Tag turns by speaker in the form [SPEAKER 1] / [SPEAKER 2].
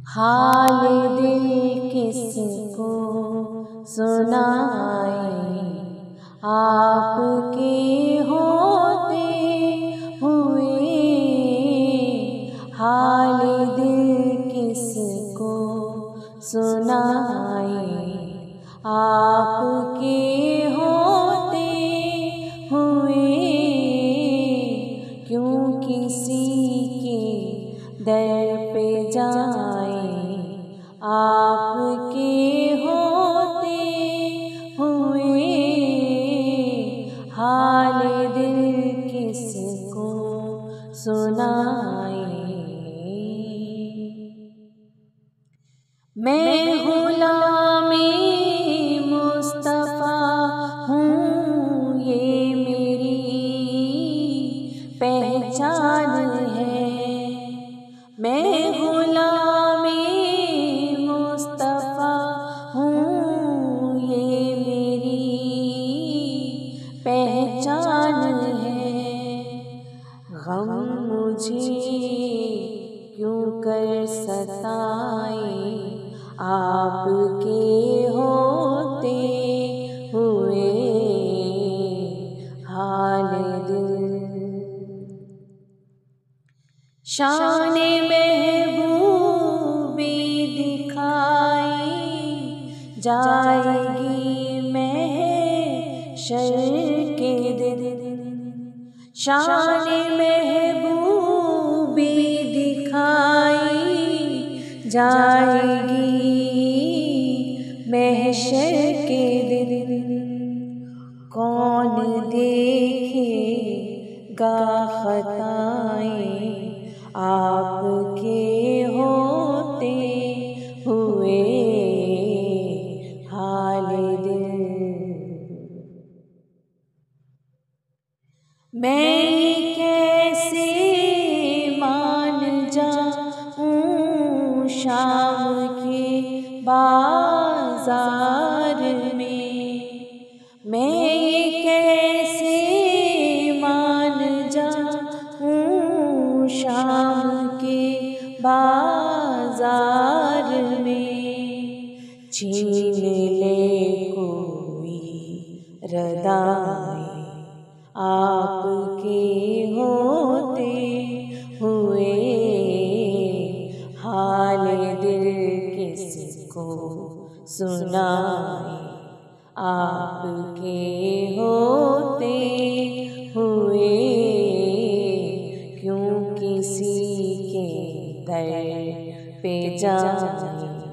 [SPEAKER 1] हाल दिल किसको सुनाए, आपके होते हुए। हाल दिल किसको सुनाए, आपके होते हुए। क्यों किसी के दर पे जाए, आपके होते हुए। हाल दिल किसको सुनाए। मैं गुलामे मुस्तफा हूँ, ये मेरी पहचान है। मैं गुलामे मुस्तफा हूँ, ये मेरी पहचान है। गम मुझे क्यों कर सताए, आपके होते हुए। हाल दिल शान महबूबी दिखाई जाएगी महशर के दिन। शान महबूबी दिखाई जाएगी महशर के दिन। कौन देखेगा खताएं, आपके होते हुए। हाल दिल मैं कैसे मान जाऊं शाम के बाजार में। मैं कैसे मान जाऊं शाम के बाजार में। छीन ले कोई रदाएं, आपके होते हुए। हाल दिल किसको सुनाए, आपके होते हुए। क्यों किसी के दर पे जाए,